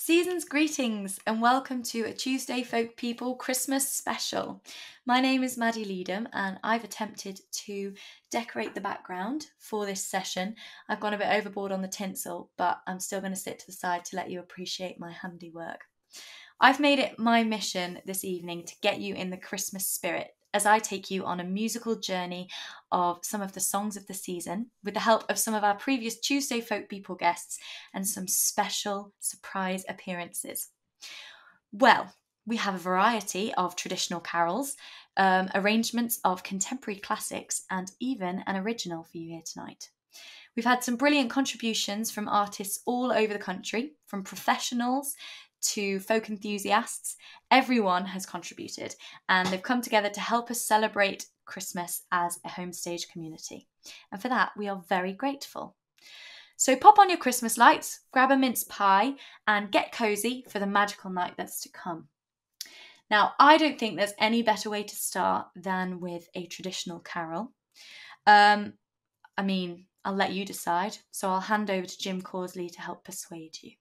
Season's greetings and welcome to a Tuesday Folk People Christmas special. My name is Maddie Leadham and I've attempted to decorate the background for this session. I've gone a bit overboard on the tinsel, but I'm still going to sit to the side to let you appreciate my handiwork. I've made it my mission this evening to get you in the Christmas spirit as I take you on a musical journey of some of the songs of the season with the help of some of our previous Tuesday Folk People guests and some special surprise appearances. Well, we have a variety of traditional carols, arrangements of contemporary classics, and even an original for you here tonight. We've had some brilliant contributions from artists all over the country, from professionals to folk enthusiasts. Everyone has contributed and they've come together to help us celebrate Christmas as a homestage community. And for that, we are very grateful. So pop on your Christmas lights, grab a mince pie and get cozy for the magical night that's to come. Now, I don't think there's any better way to start than with a traditional carol. I'll let you decide. So I'll hand over to Jim Causley to help persuade you.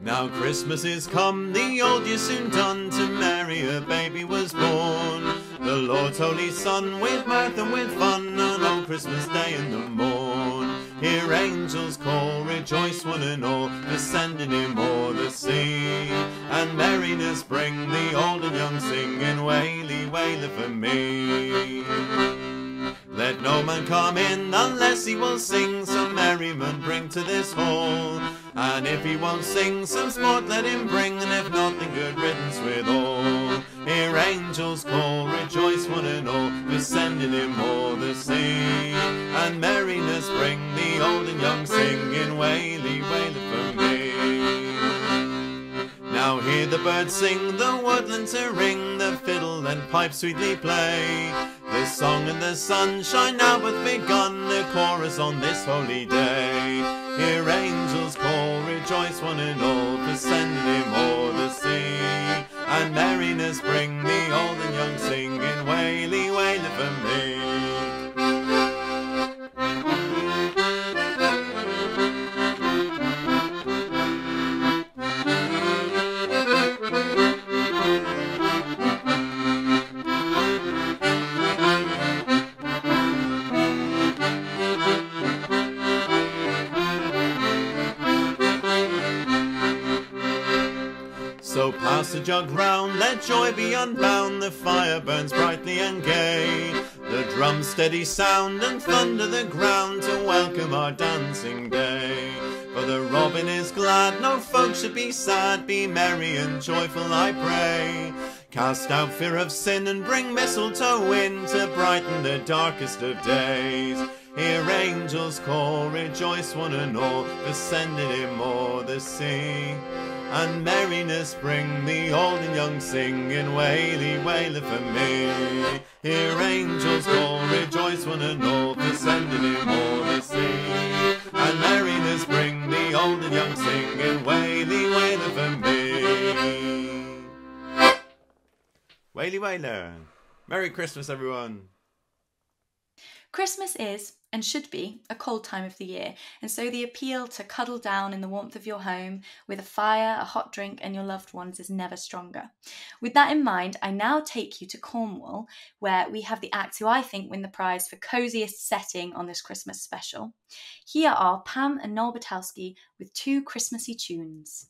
Now Christmas is come, the old year soon done, to Mary a baby was born. The Lord's holy Son, with mirth and with fun, on Christmas day in the morn. Hear angels call, rejoice one and all, descending him o'er the sea. And merriness bring, the old and young singing, waily, waily for me. Let no man come in unless he will sing, some merriment bring to this hall. And if he won't sing, some sport let him bring, and if not, then good riddance with all. Hear angels call, rejoice one and all, descending him o'er the sea. And merriness bring, the old and young singing, waily, waily for me. Now hear the birds sing, the woodlands a ring, the fiddle and pipe sweetly play. The song and the sunshine now hath begun, the chorus on this holy day. Hear angels call, rejoice one and all, descending him o'er the sea. And merriness bring, the old and young singing, waily, waily for me. So pass the jug round, let joy be unbound, the fire burns brightly and gay. The drums steady sound and thunder the ground to welcome our dancing day. For the robin is glad, no folk should be sad, be merry and joyful I pray. Cast out fear of sin and bring mistletoe in to brighten the darkest of days. Hear angels call, rejoice one and all, descending him o'er the sea. And merriness bring, the old and young singing, waily, waily for me. Hear angels call, rejoice one and all, descending him o'er the sea. And merriness bring, the old and young singing, waily, waily for me. Waily, waily. Merry Christmas, everyone. Christmas is, and should be, a cold time of the year, and so the appeal to cuddle down in the warmth of your home with a fire, a hot drink and your loved ones is never stronger. With that in mind, I now take you to Cornwall, where we have the acts who I think win the prize for cosiest setting on this Christmas special. Here are Pam and Noel Batowski with two Christmassy tunes.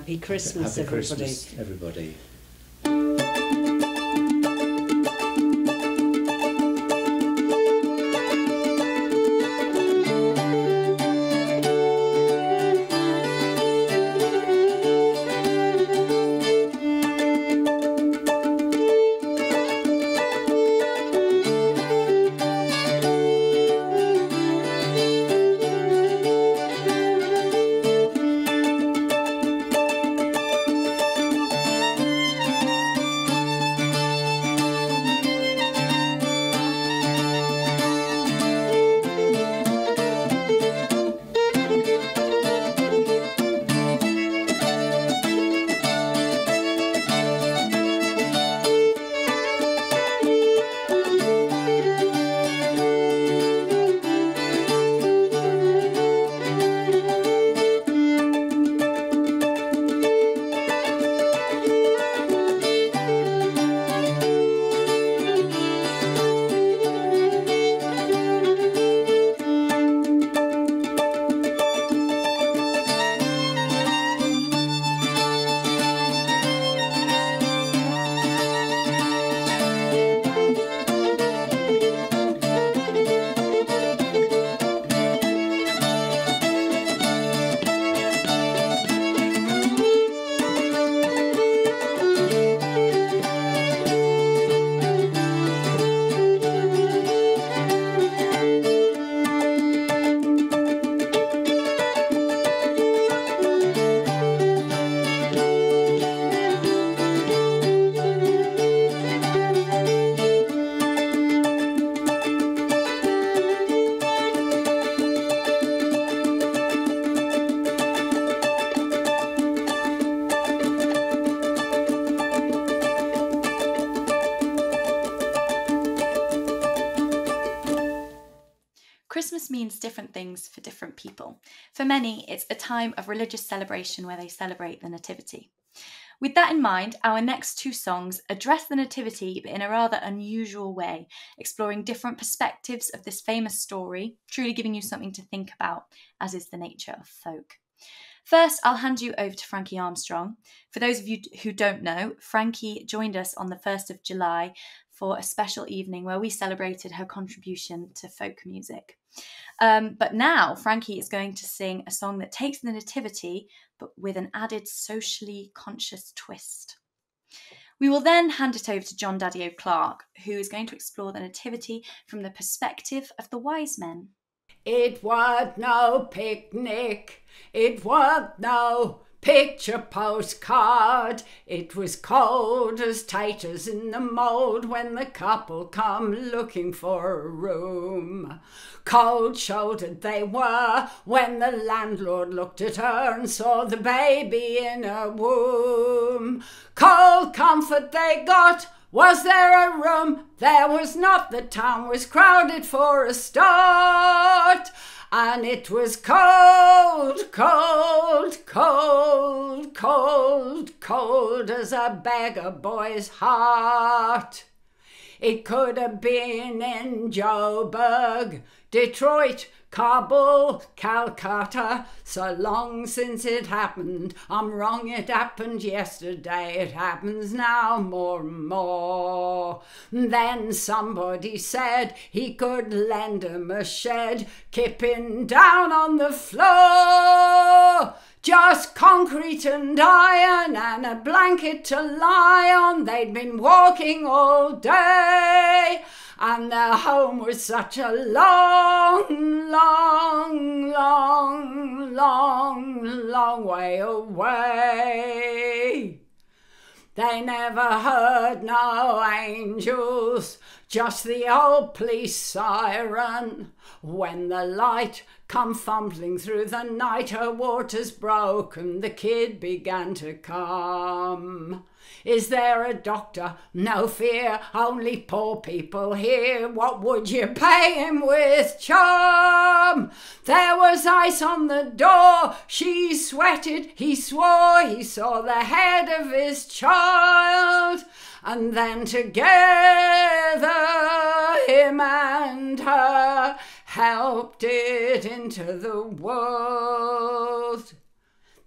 Happy Christmas, Happy everybody. Christmas, everybody. Christmas means different things for different people. For many, it's a time of religious celebration where they celebrate the Nativity. With that in mind, our next two songs address the Nativity but in a rather unusual way, exploring different perspectives of this famous story, truly giving you something to think about, as is the nature of folk. First, I'll hand you over to Frankie Armstrong. For those of you who don't know, Frankie joined us on the 1st of July for a special evening where we celebrated her contribution to folk music. But now Frankie is going to sing a song that takes the Nativity, but with an added socially conscious twist. We will then hand it over to John Daddy Clark, who is going to explore the Nativity from the perspective of the wise men. It was no picnic, it was no picture postcard. It was cold as taters in the mould when the couple come looking for a room. Cold-shouldered they were when the landlord looked at her and saw the baby in her womb. Cold comfort they got. Was there a room? There was not. The town was crowded for a start. And it was cold, cold, cold, cold, cold as a beggar boy's heart. It could have been in Joburg, Detroit, Kabul, Calcutta. So long since it happened, I'm wrong, it happened yesterday, it happens now more and more. Then somebody said he could lend him a shed, kipping down on the floor. Just concrete and iron and a blanket to lie on. They'd been walking all day and their home was such a long, long, long, long, long way away. They never heard no angels, just the old police siren. When the light come fumbling through the night, her water's broken, the kid began to come. Is there a doctor? No fear, only poor people here. What would you pay him with charm? There was ice on the door, she sweated, he swore, he saw the head of his child. And then together him and her helped it into the world.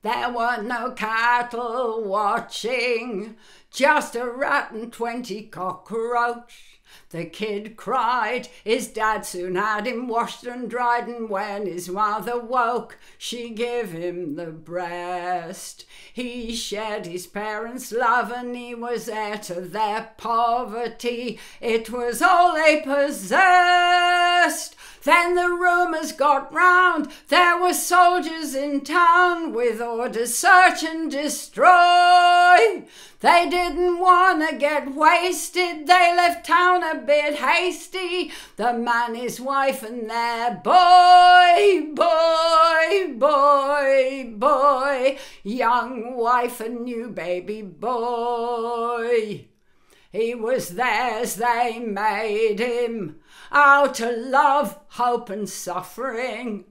There were no cattle watching, just a rat and 20 cockroach. The kid cried, his dad soon had him washed and dried, and when his mother woke, she gave him the breast. He shared his parents' love and he was heir to their poverty. It was all they possessed. Then the rumours got round, there were soldiers in town with orders search and destroy. They didn't want to get wasted, they left town a bit hasty, the man, his wife and their boy, young wife and new baby boy. He was theirs, they made him, out of love, hope and suffering.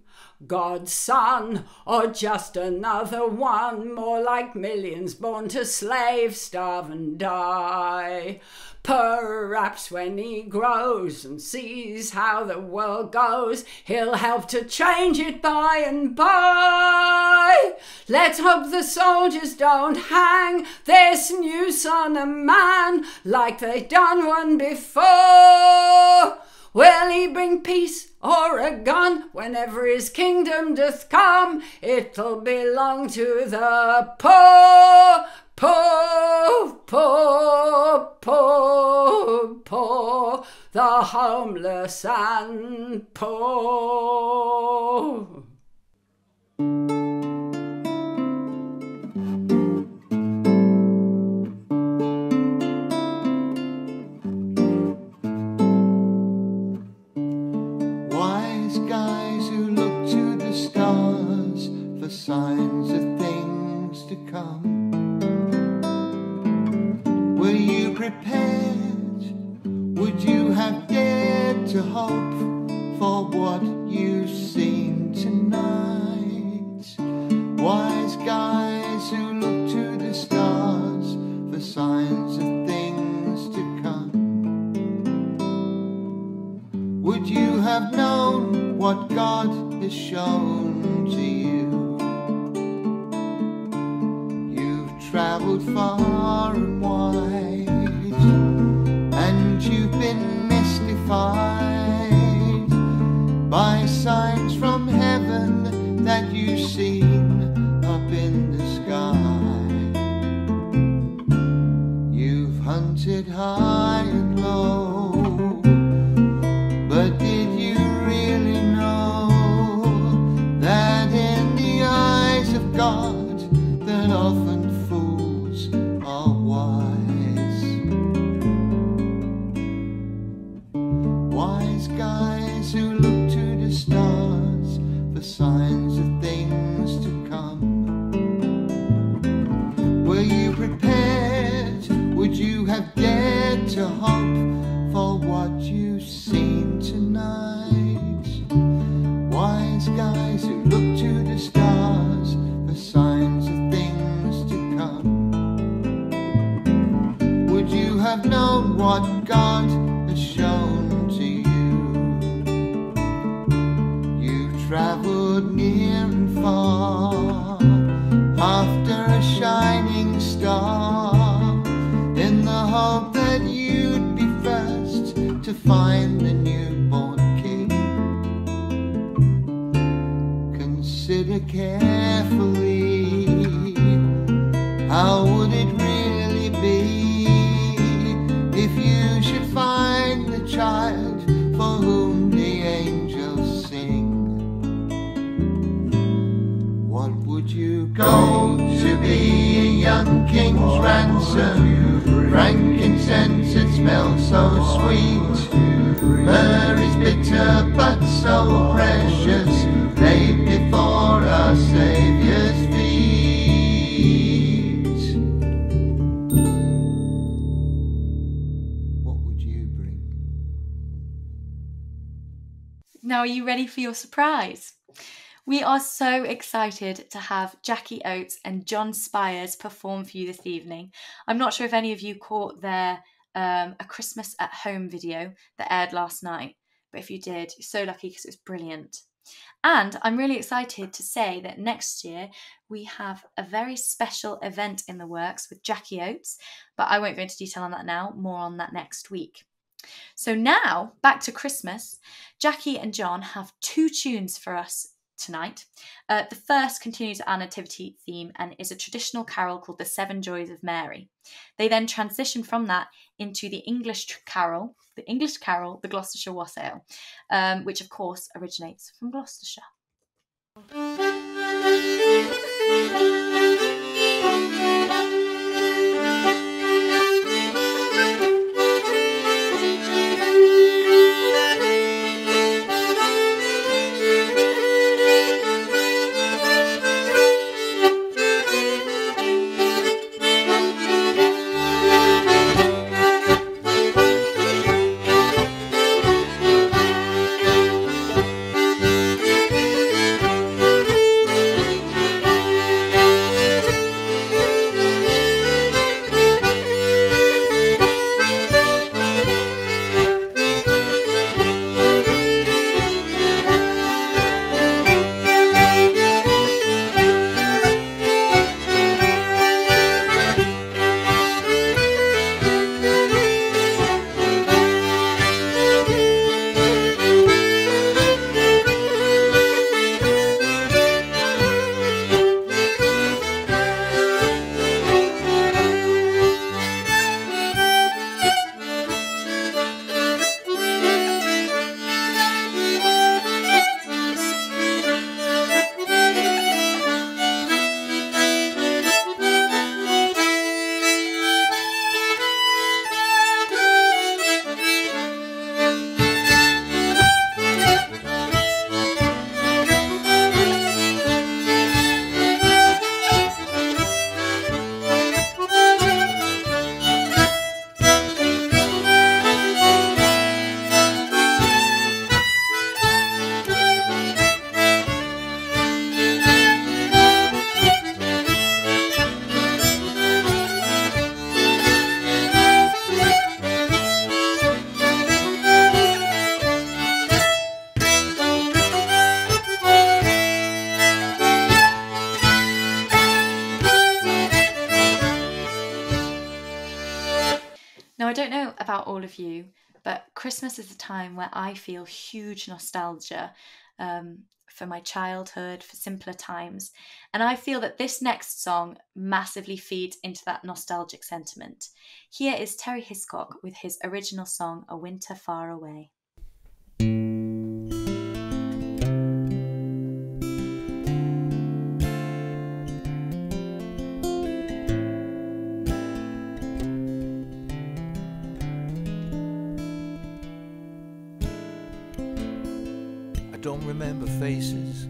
God's son, or just another one, more like millions born to slave, starve and die. Perhaps when he grows and sees how the world goes, he'll help to change it by and by. Let's hope the soldiers don't hang this new son of man like they done one before. Will he bring peace or a gun? Whenever his kingdom doth come, it'll belong to the poor, the homeless and poor. Signs of things to come. Were you prepared? Would you have dared to hope for what you've seen tonight? Wise guys who look to the stars for signs of things to come. Would you have known what God has shown to you? Travelled far and wide, and you've been mystified by signs from heaven that you've seen up in the sky. You've hunted high and low, but did you really know that in the eyes of God that often guys who look to the stars for signs of things to come? Were you prepared? Would you have dared to hope for what you've seen tonight? Wise guys who look to the stars for signs of things to come. Would you have known what God has shown to you? Travelled near and far after a shining star, in the hope that you'd be first to find the newborn king. Consider carefully, how would it really be if you should find the child for whom the angels sing? Would you go to be a young king's ransom? Frankincense, it smells so sweet. Myrrh is bitter but so precious, laid before our Saviour's feet. What would you bring? Now, are you ready for your surprise? We are so excited to have Jackie Oates and John Spires perform for you this evening. I'm not sure if any of you caught their A Christmas at Home video that aired last night, but if you did, you're so lucky because it was brilliant. And I'm really excited to say that next year we have a very special event in the works with Jackie Oates, but I won't go into detail on that now, more on that next week. So now, back to Christmas, Jackie and John have 2 tunes for us tonight. The first continues our nativity theme and is a traditional carol called The Seven Joys of Mary. They then transition from that into the English carol, The Gloucestershire Wassail, which of course originates from Gloucestershire. Now, I don't know about all of you, but Christmas is a time where I feel huge nostalgia for my childhood, for simpler times. And I feel that this next song massively feeds into that nostalgic sentiment. Here is Terry Hiscock with his original song, A Winter Far Away. I don't remember faces,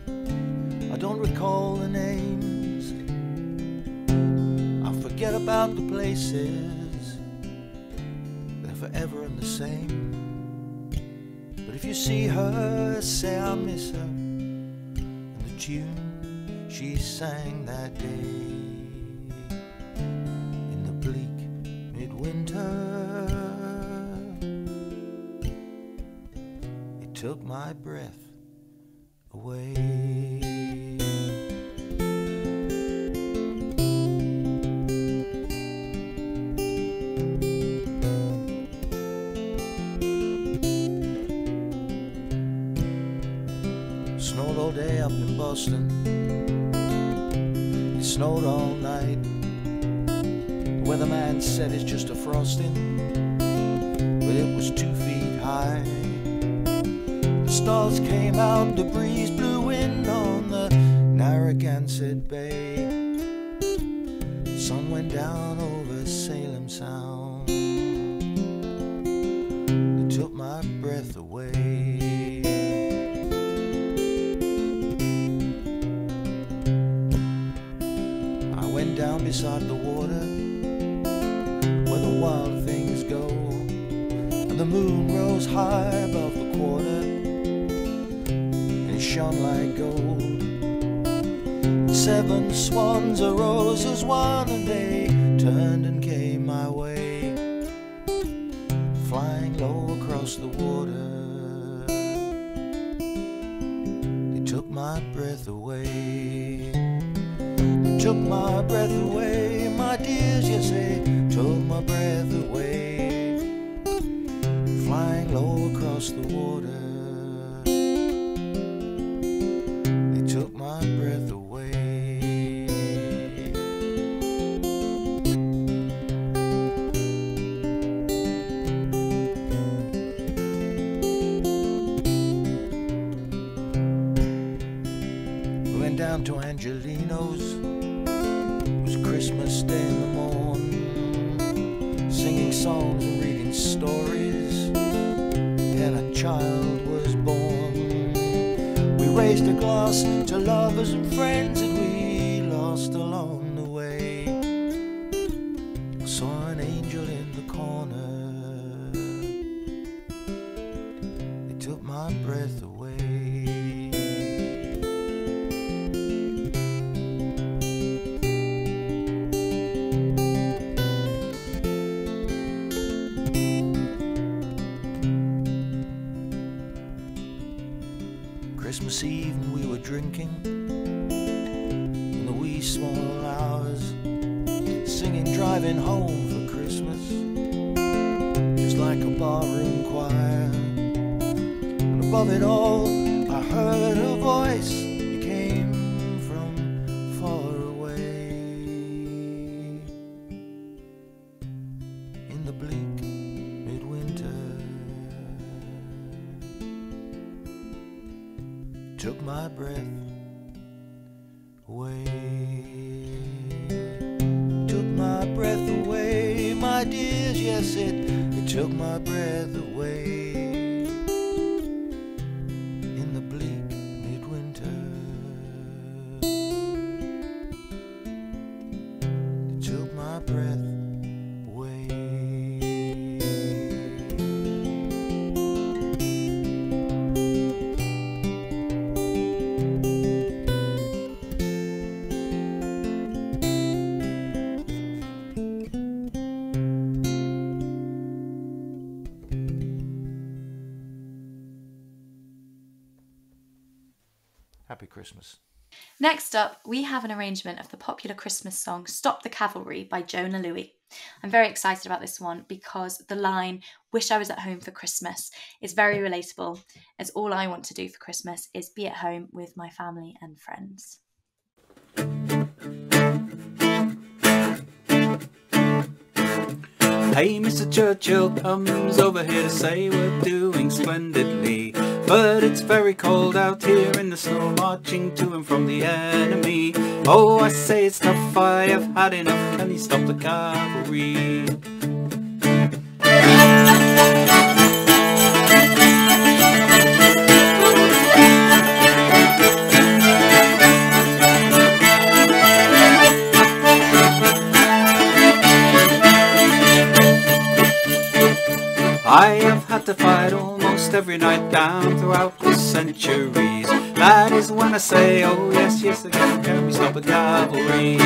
I don't recall the names, I forget about the places, they're forever and the same. But if you see her, say I miss her, and the tune she sang that day in the bleak midwinter took my breath away. Snowed all day up in Boston, it snowed all night. The weatherman said it's just a frosting, but it was 2 feet high. The stars came out, the breeze blew in on the Narragansett Bay. The sun went down over Salem Sound, it took my breath away. I went down beside the water, where the wild things go, and the moon rose high above the quarter, shone like gold. 7 swans arose as one, and they turned and came my way, flying low across the water. took my breath away. They took my breath away, my dears, yes, they took my breath away. Flying low across the water, they took my breath away. Went down to Angelino's, it was Christmas Day in the morn, singing songs and reading stories, then a child was born. We raised a glass to lovers and friends that we lost along the way. I saw an angel in the corner, they took my breath away. Christmas Eve and we were drinking in the wee small hours, singing Driving Home for Christmas, just like a barroom choir. And above it all I heard a voice, it came from far away. In the bleak midwinter, took my breath away. Took my breath away, my dears, yes, it took my breath away. In the bleak midwinter, it took my breath away. Happy Christmas. Next up, we have an arrangement of the popular Christmas song Stop the Cavalry by Jonah Louie. I'm very excited about this one because the line, "Wish I was at home for Christmas," is very relatable, as all I want to do for Christmas is be at home with my family and friends. Hey, Mr. Churchill comes over here to say we're doing splendidly, but it's very cold out here in the snow, marching to and from the enemy. Oh, I say it's tough, I have had enough, can you stop the cavalry? I have had to fight almost every night down throughout the centuries. That is when I say, oh yes, yes again, can we stop the cavalry?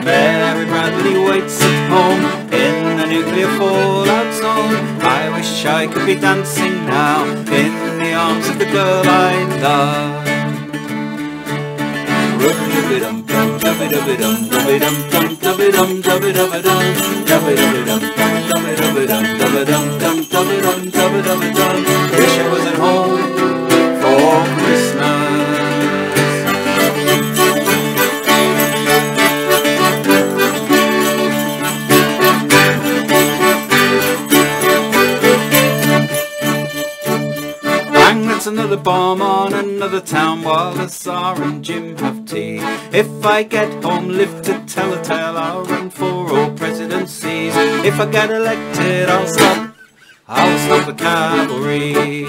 Mary Bradley waits at home in the nuclear fallout zone. I wish I could be dancing now in the arms of the girl I love. Wish I was at home for Christmas. Bang, that's another bomb on another town while the Tsar and Jim have tea. If I get home, live to tell a tale, I'll run for all presidencies. If I get elected, I'll stop the cavalry.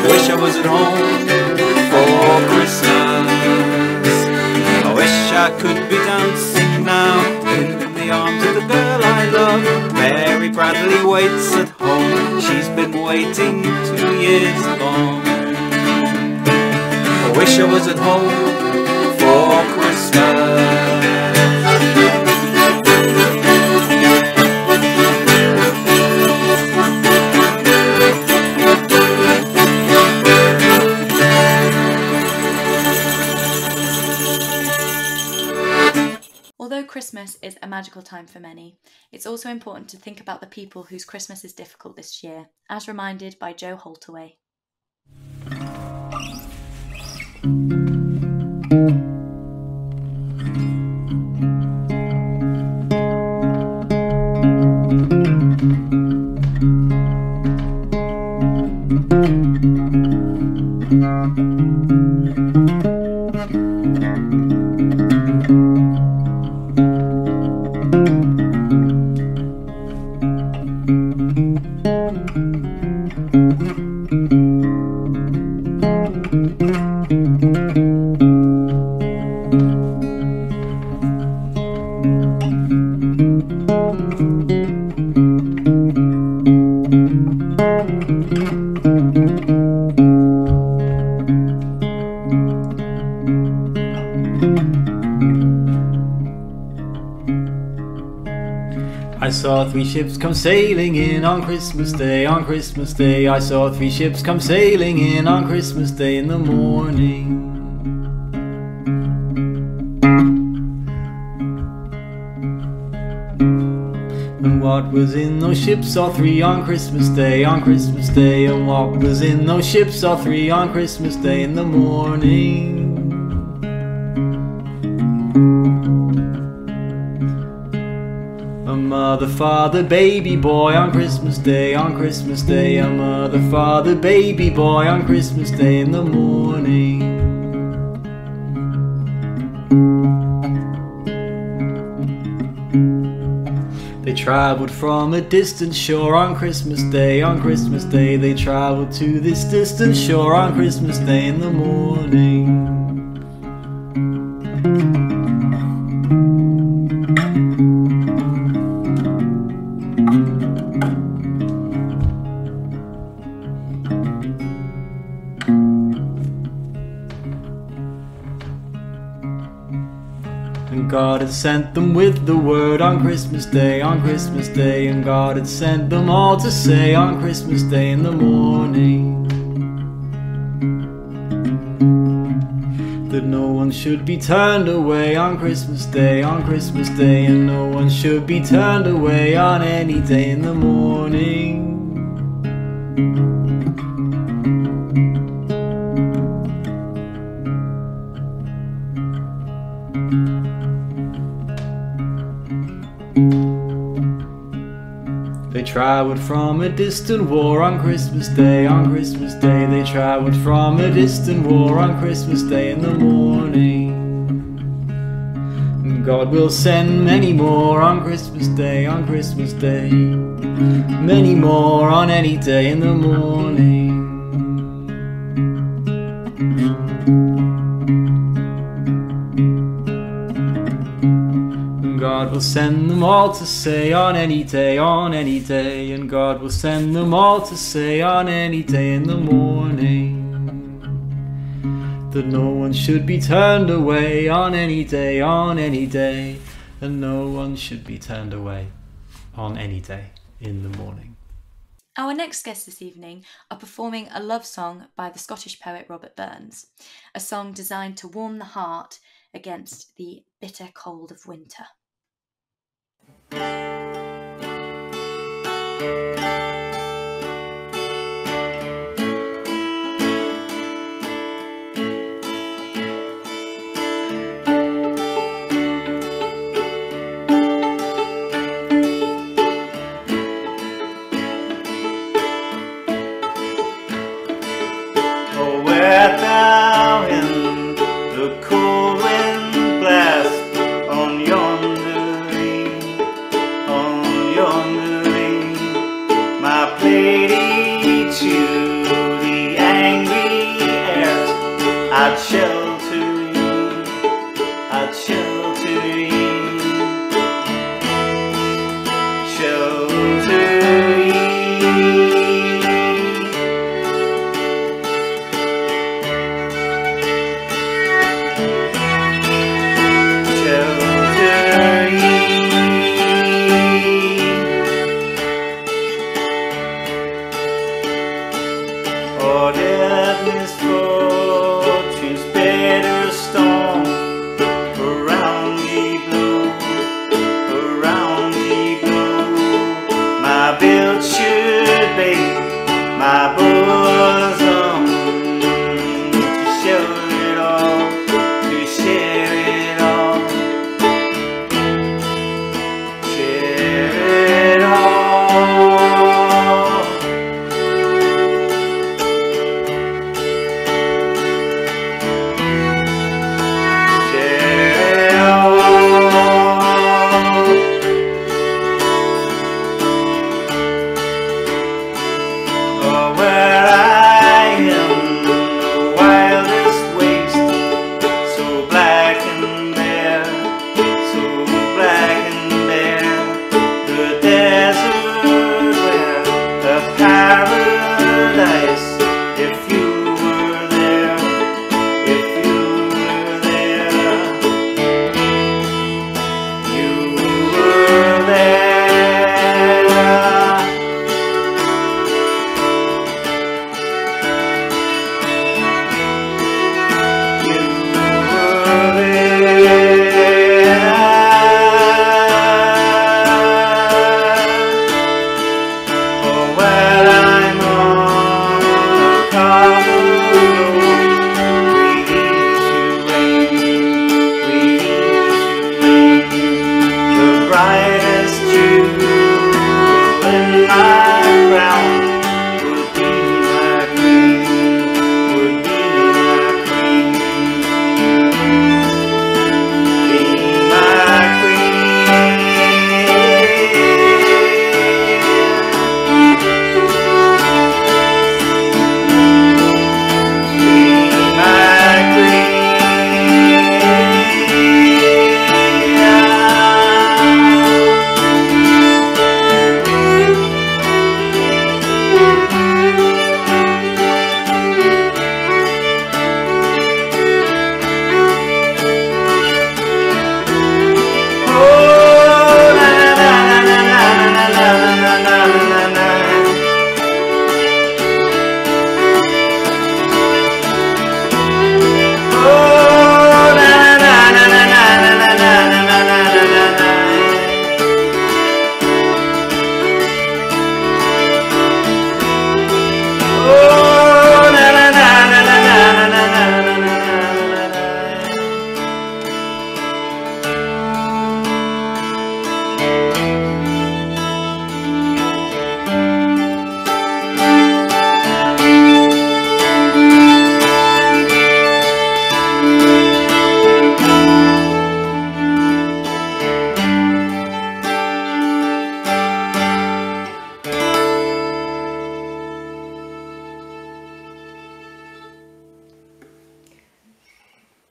Wish I was at home for Christmas. I could be dancing now in the arms of the girl I love. Mary Bradley waits at home, she's been waiting 2 years long. I wish I was at home for Christmas. Although Christmas is a magical time for many, it's also important to think about the people whose Christmas is difficult this year, as reminded by Joe Holtaway. I saw 3 ships come sailing in on Christmas Day, on Christmas Day. I saw 3 ships come sailing in on Christmas Day in the morning. And what was in those ships saw 3 on Christmas Day, on Christmas Day. And what was in those ships saw 3 on Christmas Day in the morning. A mother, father, baby boy on Christmas Day, on Christmas Day. A mother, father, baby boy on Christmas Day in the morning. They travelled from a distant shore on Christmas Day, on Christmas Day. They travelled to this distant shore on Christmas Day in the morning. And God had sent them with the word on Christmas Day, on Christmas Day. And God had sent them all to say on Christmas Day in the morning that no one should be turned away on Christmas Day, on Christmas Day. And no one should be turned away on any day in the morning. They travelled from a distant war on Christmas Day, on Christmas Day. They travelled from a distant war on Christmas Day in the morning. And God will send many more on Christmas Day, on Christmas Day. Many more on any day in the morning. God will send them all to say on any day, on any day. And God will send them all to say on any day in the morning that no one should be turned away on any day, on any day. And no one should be turned away on any day in the morning. Our next guests this evening are performing a love song by the Scottish poet Robert Burns, a song designed to warm the heart against the bitter cold of winter. Oh, where thou in the cold wind blast on yonder lea, I'll shelter ye, shelter ye. Oh, let misfortune's bitter storm around me blow. My build should be my bosom to share it all, to share it all, share it all.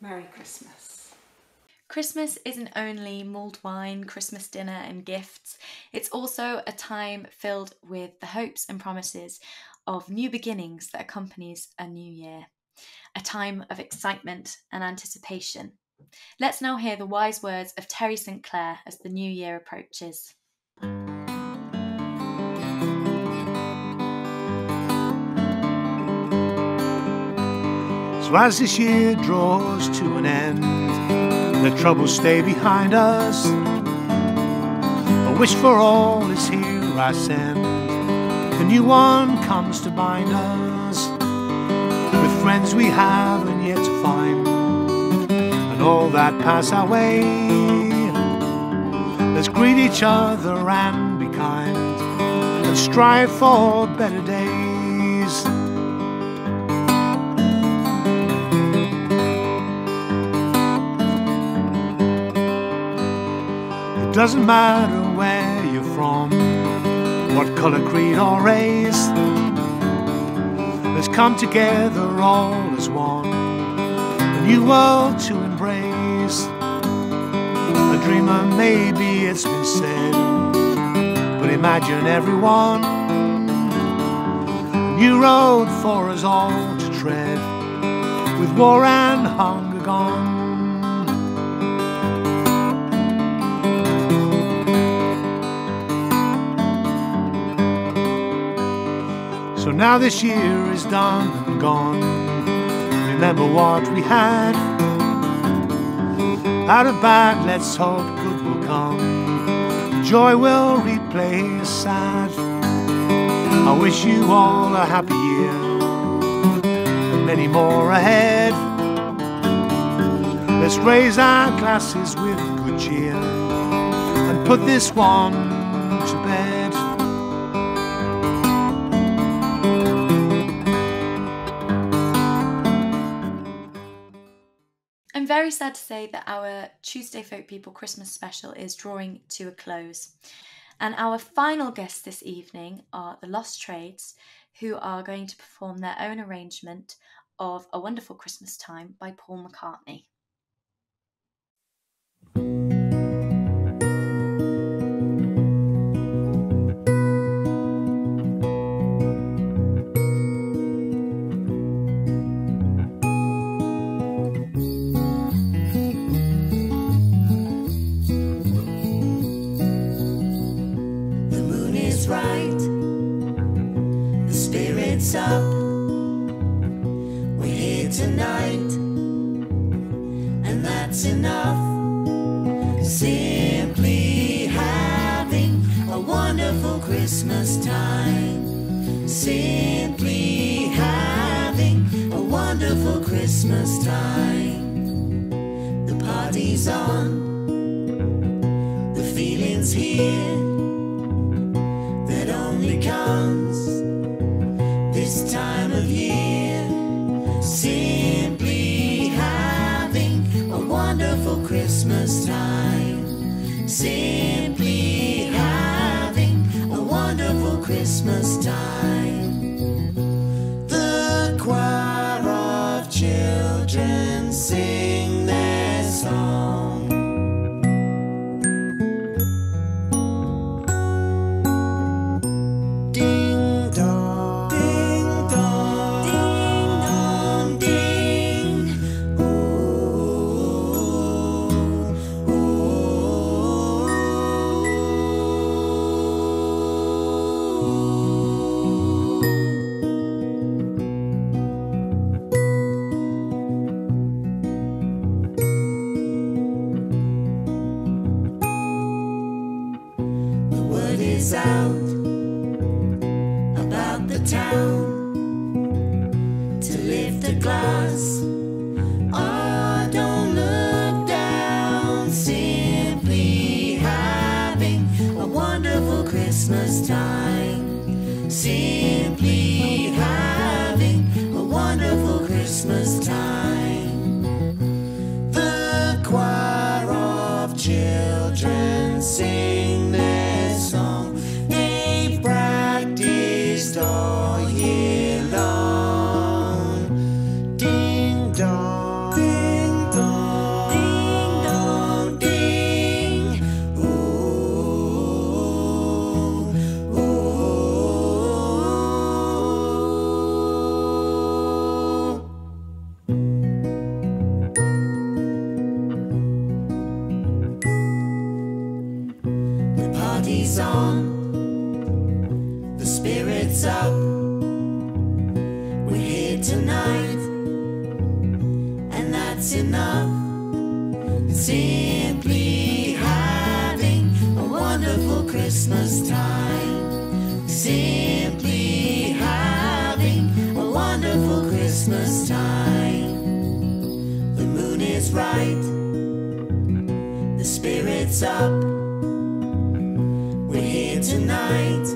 Merry Christmas. Christmas isn't only mulled wine, Christmas dinner and gifts. It's also a time filled with the hopes and promises of new beginnings that accompanies a new year. A time of excitement and anticipation. Let's now hear the wise words of Terry St. Clair as the new year approaches. So as this year draws to an end, the troubles stay behind us. A wish for all is here I send. A new one comes to bind us with friends we haven't yet to find, and all that pass our way. Let's greet each other and be kind, and strive for better days. It doesn't matter where you're from, what colour, creed or race. Let's come together all as one, a new world to embrace. dreamer, maybe it's been said, but imagine everyone, a new road for us all to tread, with war and hunger gone. So now this year is done and gone, remember what we had. Out of bad, let's hope good will come. Joy will replace sad. I wish you all a happy year, and many more ahead. Let's raise our glasses with good cheer, and put this one to bed. I'm very sad to say that our Tuesday Folk People Christmas special is drawing to a close. And our final guests this evening are the Lost Trades, who are going to perform their own arrangement of A Wonderful Christmas Time by Paul McCartney. Up. We're here tonight, and that's enough. Simply having a wonderful Christmas time. Simply having a wonderful Christmas time. The party's on, the feeling's here, that only comes this time of year. Simply having a wonderful Christmas time. Simply having a wonderful Christmas time. The choir of children sing their song. Out about the town to lift a glass. Oh, don't look down. Simply having a wonderful Christmas time. Simply having a wonderful Christmas time. The choir of children sing their song. All year long. Ding dong, ding dong, ding dong, ding. Ooh, ooh. The party's on, the spirit's up. We're here tonight, and that's enough. Simply having a wonderful Christmas time. Simply having a wonderful Christmas time. The moon is right, the spirit's up. We're here tonight.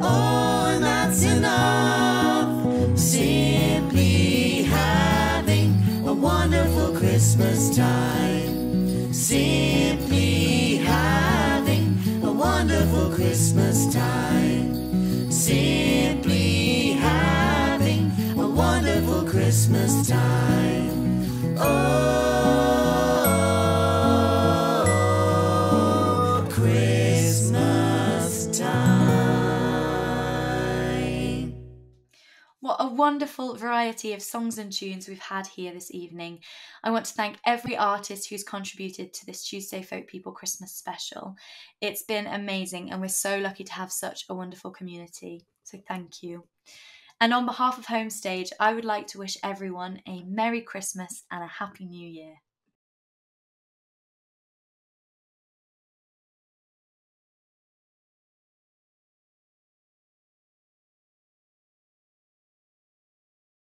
Oh, and that's enough. Simply having a wonderful Christmas time. Simply having a wonderful Christmas time. Simply having a wonderful Christmas time. Oh. wonderful variety of songs and tunes we've had here this evening. I want to thank every artist who's contributed to this Tuesday Folk People Christmas special. It's been amazing, and we're so lucky to have such a wonderful community. So thank you. And on behalf of Homestage, I would like to wish everyone a Merry Christmas and a Happy New Year.